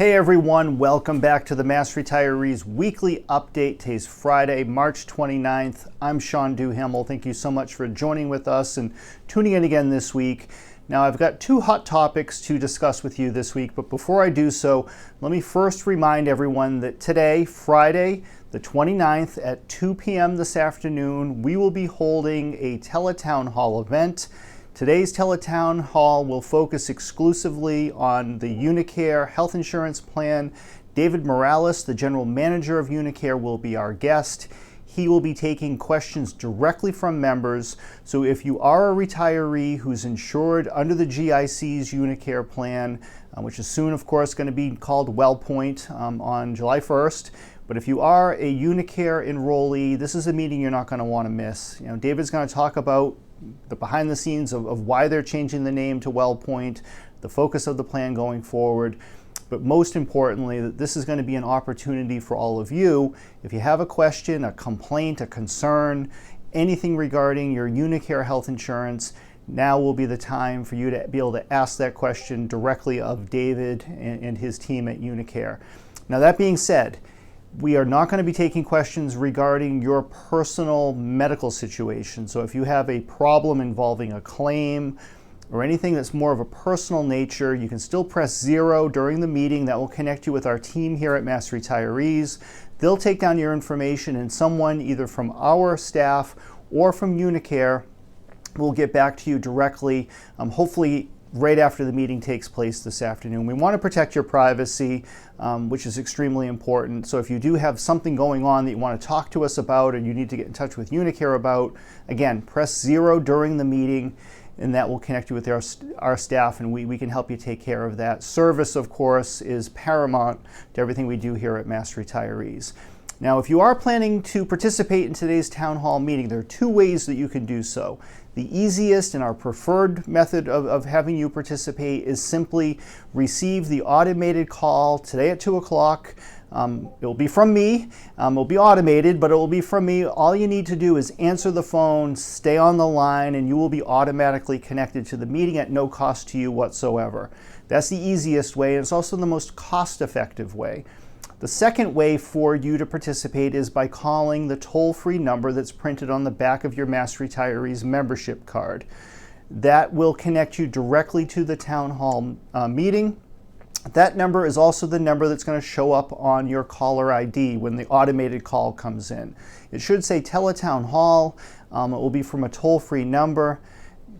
Hey everyone, welcome back to the Mass Retirees Weekly Update. Today's Friday, March 29th. I'm Sean Duhamel. Thank you so much for joining with us and tuning in again this week. Now, I've got two hot topics to discuss with you this week, but before I do so, let me first remind everyone that today, Friday, the 29th at 2 p.m. this afternoon, we will be holding a Teletown Hall event. Today's Teletown Hall will focus exclusively on the UniCare health insurance plan. David Morales, the general manager of UniCare, will be our guest. He will be taking questions directly from members. So if you are a retiree who's insured under the GIC's UniCare plan, which is soon, of course, going to be called WellPoint on July 1st, but if you are a UniCare enrollee, this is a meeting you're not going to want to miss. David's going to talk about the behind the scenes of why they're changing the name to WellPoint, the focus of the plan going forward. But most importantly, that this is going to be an opportunity for all of you. If you have a question, a complaint, a concern, anything regarding your UniCare health insurance, now will be the time for you to be able to ask that question directly of David and his team at UniCare. Now, that being said, we are not going to be taking questions regarding your personal medical situation. So if you have a problem involving a claim or anything that's more of a personal nature, you can still press 0 during the meeting. That will connect you with our team here at Mass Retirees. They'll take down your information, and someone either from our staff or from UniCare will get back to you directly, hopefully right after the meeting takes place this afternoon. We want to protect your privacy, which is extremely important. So if you do have something going on that you want to talk to us about or you need to get in touch with UniCare about, again, press 0 during the meeting, and that will connect you with our staff, and we can help you take care of that. Service, of course, is paramount to everything we do here at Mass Retirees. Now, if you are planning to participate in today's town hall meeting, there are two ways that you can do so. The easiest and our preferred method of having you participate is simply receive the automated call today at 2 o'clock. It will be from me. It will be automated, but it will be from me. All you need to do is answer the phone, stay on the line, and you will be automatically connected to the meeting at no cost to you whatsoever. That's the easiest way, and it's also the most cost-effective way. The second way for you to participate is by calling the toll-free number that's printed on the back of your Mass Retirees membership card. That will connect you directly to the town hall meeting. That number is also the number that's going to show up on your caller ID when the automated call comes in. It should say Teletown Hall. It will be from a toll-free number.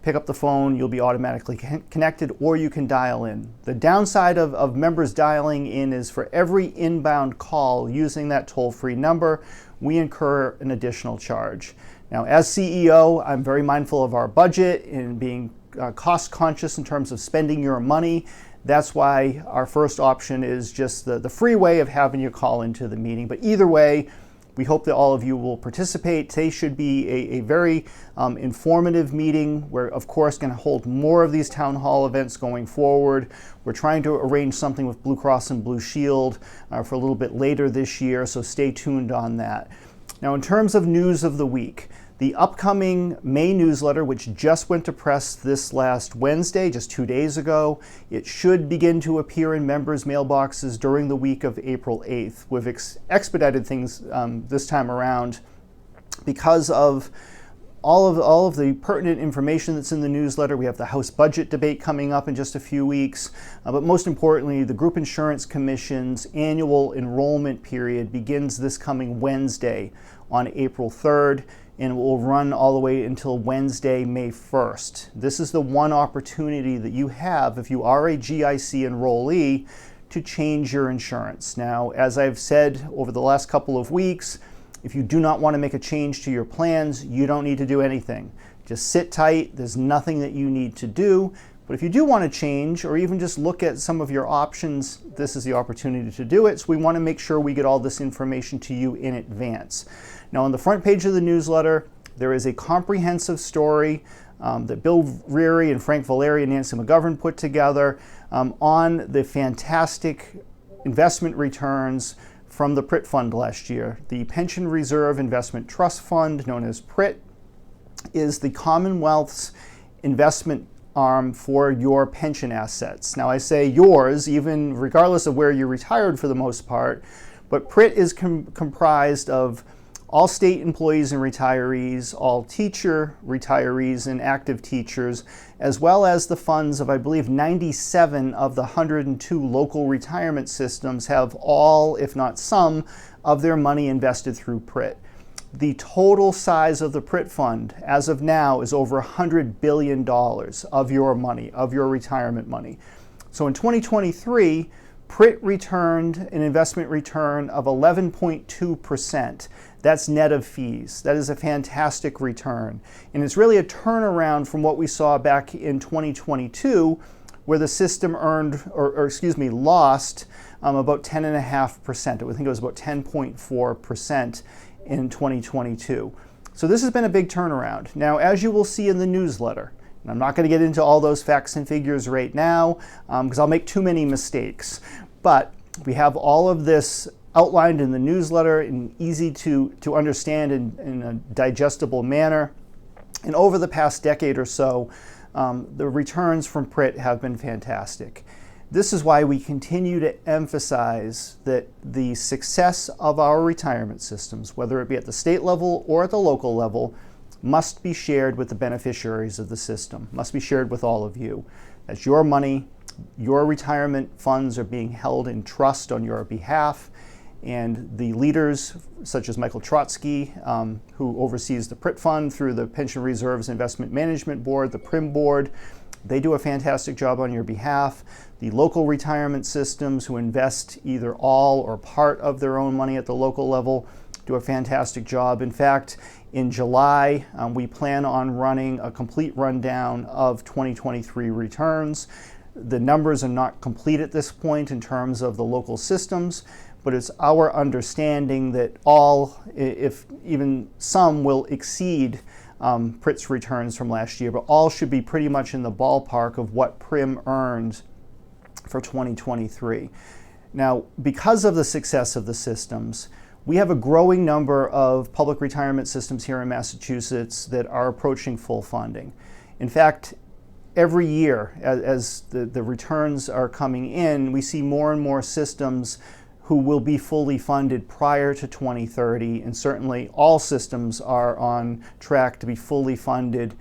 Pick up the phone, you'll be automatically connected, or you can dial in. The downside of members dialing in is for every inbound call using that toll-free number, we incur an additional charge. Now, as CEO, I'm very mindful of our budget and being cost conscious in terms of spending your money. That's why our first option is just the free way of having you call into the meeting. But either way, we hope that all of you will participate. Today should be a very informative meeting. We're, of course, going to hold more of these town hall events going forward. We're trying to arrange something with Blue Cross and Blue Shield for a little bit later this year, so stay tuned on that. Now, in terms of news of the week, the upcoming May newsletter, which just went to press this last Wednesday, just 2 days ago, it should begin to appear in members' mailboxes during the week of April 8th. We've expedited things this time around because of all of the pertinent information that's in the newsletter. We have the House budget debate coming up in just a few weeks, but most importantly, the Group Insurance Commission's annual enrollment period begins this coming Wednesday on April 3rd. And will run all the way until Wednesday, May 1st. This is the one opportunity that you have if you are a GIC enrollee to change your insurance. Now, as I've said over the last couple of weeks, if you do not want to make a change to your plans, you don't need to do anything. Just sit tight. There's nothing that you need to do. But if you do want to change or even just look at some of your options, this is the opportunity to do it. So we want to make sure we get all this information to you in advance. Now, on the front page of the newsletter, there is a comprehensive story that Bill Reary and Frank Valeri and Nancy McGovern put together on the fantastic investment returns from the PRIT fund last year. The Pension Reserve Investment Trust Fund, known as PRIT, is the Commonwealth's investment arm for your pension assets. Now I say yours, even regardless of where you retired for the most part, but PRIT is comprised of all state employees and retirees, all teacher retirees and active teachers, as well as the funds of, I believe, 97 of the 102 local retirement systems have all, if not some, of their money invested through PRIT. The total size of the PRIT fund as of now is over $100 billion of your money, of your retirement money. So in 2023, PRIT returned an investment return of 11.2%. That's net of fees. That is a fantastic return. And it's really a turnaround from what we saw back in 2022, where the system lost about 10.5%. I think it was about 10.4% in 2022. So this has been a big turnaround. Now, as you will see in the newsletter, and I'm not going to get into all those facts and figures right now because I'll make too many mistakes, but we have all of this outlined in the newsletter and easy to understand in a digestible manner. And over the past decade or so, the returns from PRIT have been fantastic. This is why we continue to emphasize that the success of our retirement systems, whether it be at the state level or at the local level, must be shared with the beneficiaries of the system, must be shared with all of you. That's your money. Your retirement funds are being held in trust on your behalf, and the leaders, such as Michael Trotsky, who oversees the PRIT fund through the Pension Reserves Investment Management Board, the PRIM board, they do a fantastic job on your behalf. The local retirement systems who invest either all or part of their own money at the local level do a fantastic job. In fact, in July, we plan on running a complete rundown of 2023 returns. The numbers are not complete at this point in terms of the local systems, but it's our understanding that all, if even some, will exceed PRIT's returns from last year, but all should be pretty much in the ballpark of what PRIM earned for 2023. Now, because of the success of the systems, we have a growing number of public retirement systems here in Massachusetts that are approaching full funding. In fact, every year, as the returns are coming in, we see more and more systems who will be fully funded prior to 2030, and certainly all systems are on track to be fully funded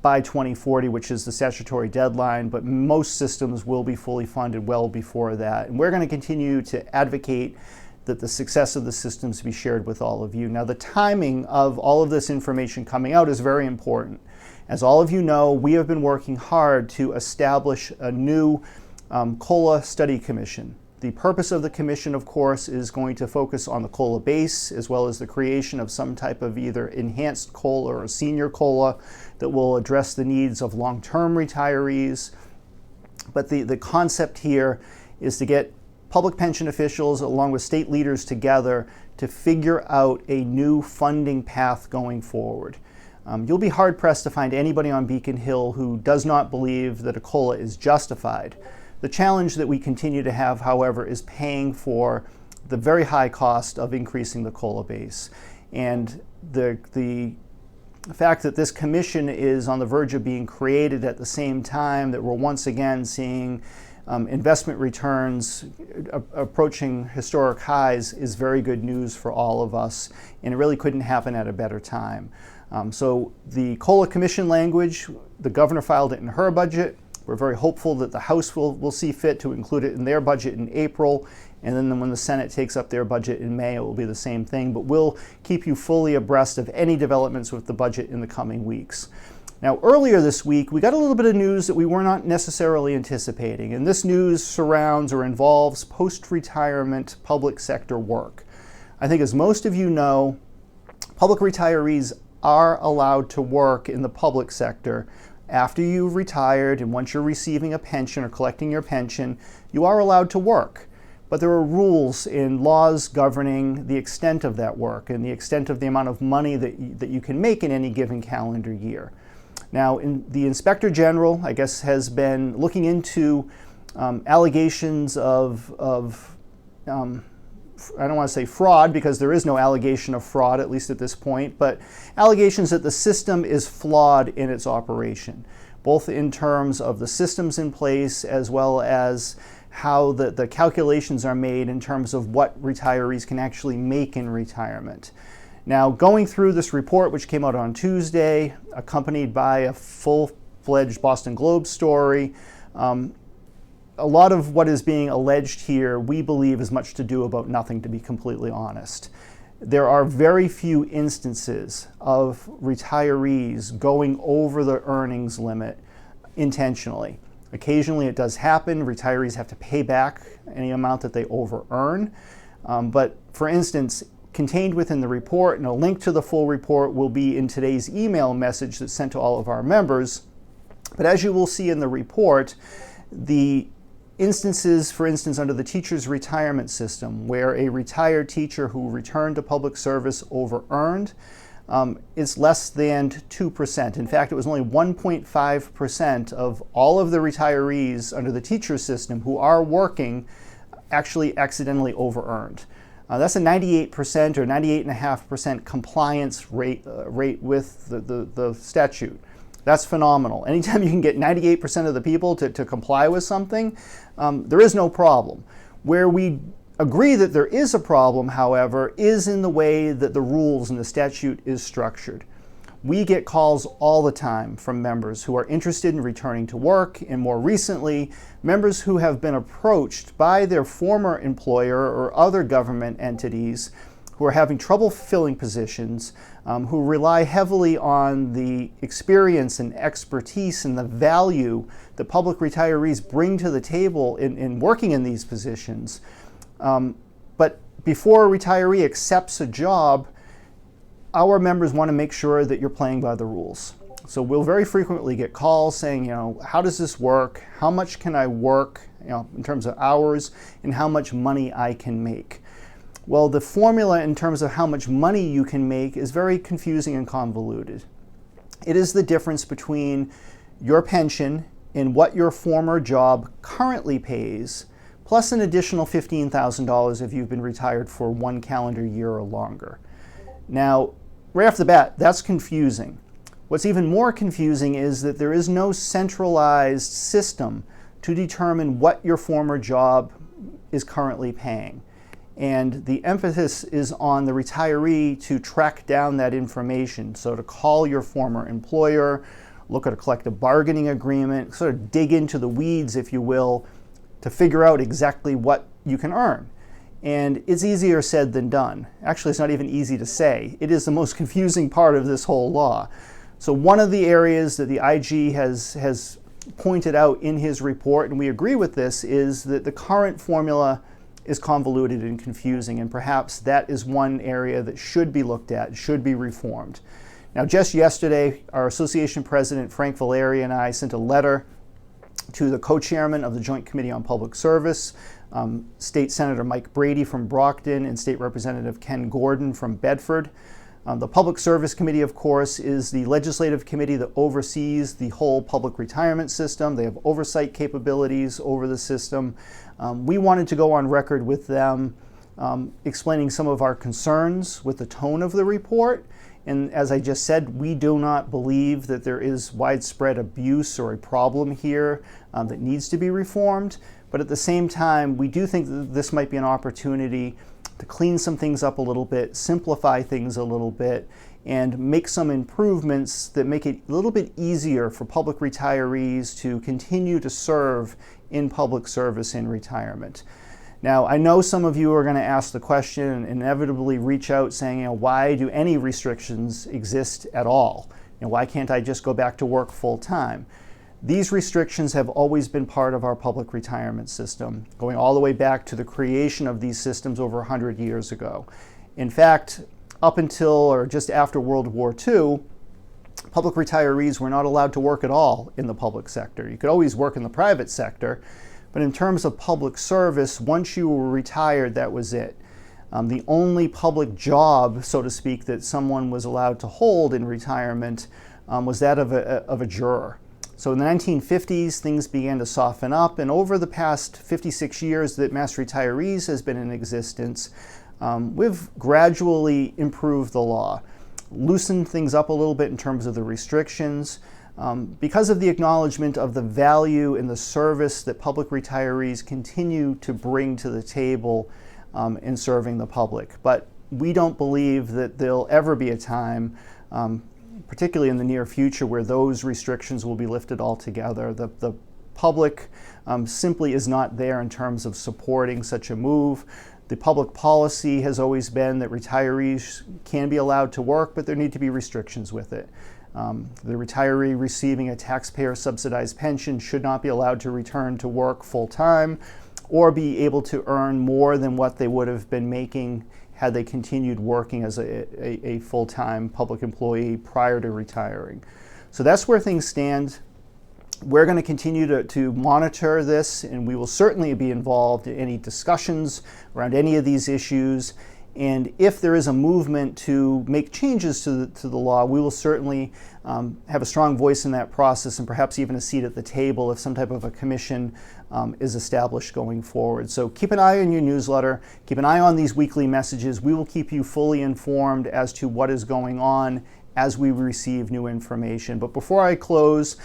by 2040, which is the statutory deadline, but most systems will be fully funded well before that. And we're going to continue to advocate that the success of the systems be shared with all of you. Now, the timing of all of this information coming out is very important. As all of you know, we have been working hard to establish a new COLA study commission. The purpose of the commission, of course, is going to focus on the COLA base, as well as the creation of some type of either enhanced COLA or senior COLA that will address the needs of long-term retirees. But the concept here is to get public pension officials along with state leaders together to figure out a new funding path going forward. You'll be hard-pressed to find anybody on Beacon Hill who does not believe that a COLA is justified. The challenge that we continue to have, however, is paying for the very high cost of increasing the COLA base. And the fact that this commission is on the verge of being created at the same time that we're once again seeing investment returns approaching historic highs is very good news for all of us, and it really couldn't happen at a better time. So the COLA commission language, the governor filed it in her budget. We're very hopeful that the House will see fit to include it in their budget in April, and then when the Senate takes up their budget in May, it will be the same thing. But we'll keep you fully abreast of any developments with the budget in the coming weeks. Now, earlier this week, we got a little bit of news that we were not necessarily anticipating, and this news surrounds or involves post-retirement public sector work. I think, as most of you know, public retirees are allowed to work in the public sector. After you've retired and once you're receiving a pension or collecting your pension, you are allowed to work. But there are rules and laws governing the extent of that work and the extent of the amount of money that you can make in any given calendar year. Now, the Inspector General, I guess, has been looking into allegations of I don't want to say fraud, because there is no allegation of fraud, at least at this point, but allegations that the system is flawed in its operation. both in terms of the systems in place as well as how the calculations are made in terms of what retirees can actually make in retirement. Now, going through this report, which came out on Tuesday, accompanied by a full-fledged Boston Globe story, a lot of what is being alleged here, we believe, is much to do about nothing, to be completely honest. There are very few instances of retirees going over the earnings limit intentionally. Occasionally it does happen. Retirees have to pay back any amount that they over-earn. But for instance, contained within the report, and a link to the full report will be in today's email message that's sent to all of our members. But as you will see in the report, the instances, for instance, under the teacher's retirement system, where a retired teacher who returned to public service over-earned, is less than 2%. In fact, it was only 1.5% of all of the retirees under the teacher system who are working actually accidentally over-earned. That's a 98% or 98.5% compliance rate with the statute. That's phenomenal. Anytime you can get 98% of the people to comply with something, there is no problem. Where we agree that there is a problem, however, is in the way that the rules and the statute is structured. We get calls all the time from members who are interested in returning to work, and more recently, members who have been approached by their former employer or other government entities who are having trouble filling positions, who rely heavily on the experience and expertise and the value that public retirees bring to the table in working in these positions. But before a retiree accepts a job, our members want to make sure that you're playing by the rules. So we'll very frequently get calls saying, how does this work? How much can I work, in terms of hours, and how much money I can make? Well, the formula in terms of how much money you can make is very confusing and convoluted. It is the difference between your pension and what your former job currently pays, plus an additional $15,000 if you've been retired for 1 calendar year or longer. Now, right off the bat, that's confusing. What's even more confusing is that there is no centralized system to determine what your former job is currently paying. And the emphasis is on the retiree to track down that information. So to call your former employer, look at a collective bargaining agreement, sort of dig into the weeds, if you will, to figure out exactly what you can earn. And it's easier said than done. Actually, it's not even easy to say. It is the most confusing part of this whole law. So one of the areas that the IG has pointed out in his report, and we agree with this, is that the current formula is convoluted and confusing, and perhaps that is one area that should be looked at, should be reformed. Now, just yesterday, our association president, Frank Valeri, and I sent a letter to the co-chairman of the Joint Committee on Public Service, State Senator Mike Brady from Brockton and State Representative Ken Gordon from Bedford. The Public Service Committee, of course, is the legislative committee that oversees the whole public retirement system. They have oversight capabilities over the system. We wanted to go on record with them explaining some of our concerns with the tone of the report. And as I just said, we do not believe that there is widespread abuse or a problem here that needs to be reformed. But at the same time, we do think that this might be an opportunity to clean some things up a little bit, simplify things a little bit, and make some improvements that make it a little bit easier for public retirees to continue to serve in public service in retirement. Now, I know some of you are going to ask the question and inevitably reach out saying, why do any restrictions exist at all? Why can't I just go back to work full time? These restrictions have always been part of our public retirement system, going all the way back to the creation of these systems over 100 years ago. In fact, up until or just after World War II, public retirees were not allowed to work at all in the public sector. You could always work in the private sector, but in terms of public service, once you were retired, that was it. The only public job, so to speak, that someone was allowed to hold in retirement was that of a juror. So in the 1950s, things began to soften up, and over the past 56 years that Mass Retirees has been in existence, we've gradually improved the law, loosened things up a little bit in terms of the restrictions, because of the acknowledgement of the value and the service that public retirees continue to bring to the table in serving the public. But we don't believe that there'll ever be a time, particularly in the near future, where those restrictions will be lifted altogether. The public simply is not there in terms of supporting such a move. The public policy has always been that retirees can be allowed to work, but there need to be restrictions with it. The retiree receiving a taxpayer-subsidized pension should not be allowed to return to work full-time or be able to earn more than what they would have been making had they continued working as a full-time public employee prior to retiring. So that's where things stand. We're going to continue to monitor this, and we will certainly be involved in any discussions around any of these issues. And if there is a movement to make changes to the law, we will certainly have a strong voice in that process and perhaps even a seat at the table if some type of a commission is established going forward. So keep an eye on your newsletter, keep an eye on these weekly messages. We will keep you fully informed as to what is going on as we receive new information. But before I close,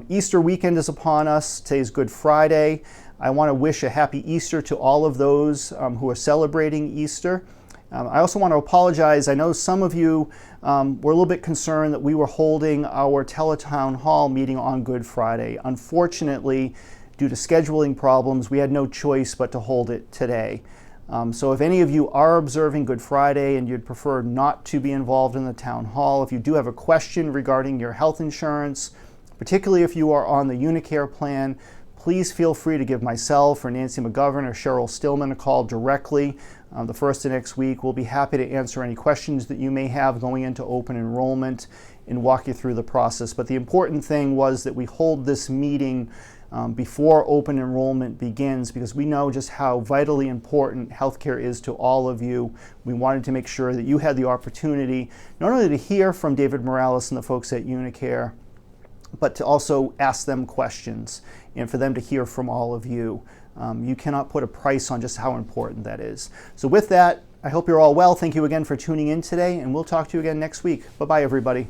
Easter weekend is upon us. Today's Good Friday. I want to wish a happy Easter to all of those who are celebrating Easter. I also want to apologize. I know some of you were a little bit concerned that we were holding our teletown hall meeting on Good Friday. Unfortunately, due to scheduling problems, we had no choice but to hold it today. So if any of you are observing Good Friday and you'd prefer not to be involved in the town hall, if you do have a question regarding your health insurance, particularly if you are on the UniCare plan, please feel free to give myself or Nancy McGovern or Cheryl Stillman a call directly the first of next week. We'll be happy to answer any questions that you may have going into open enrollment and walk you through the process. But the important thing was that we hold this meeting before open enrollment begins, because we know just how vitally important healthcare is to all of you. We wanted to make sure that you had the opportunity not only to hear from David Morales and the folks at UniCare, but to also ask them questions and for them to hear from all of you. You cannot put a price on just how important that is. So with that, I hope you're all well. Thank you again for tuning in today, and we'll talk to you again next week. Bye-bye, everybody.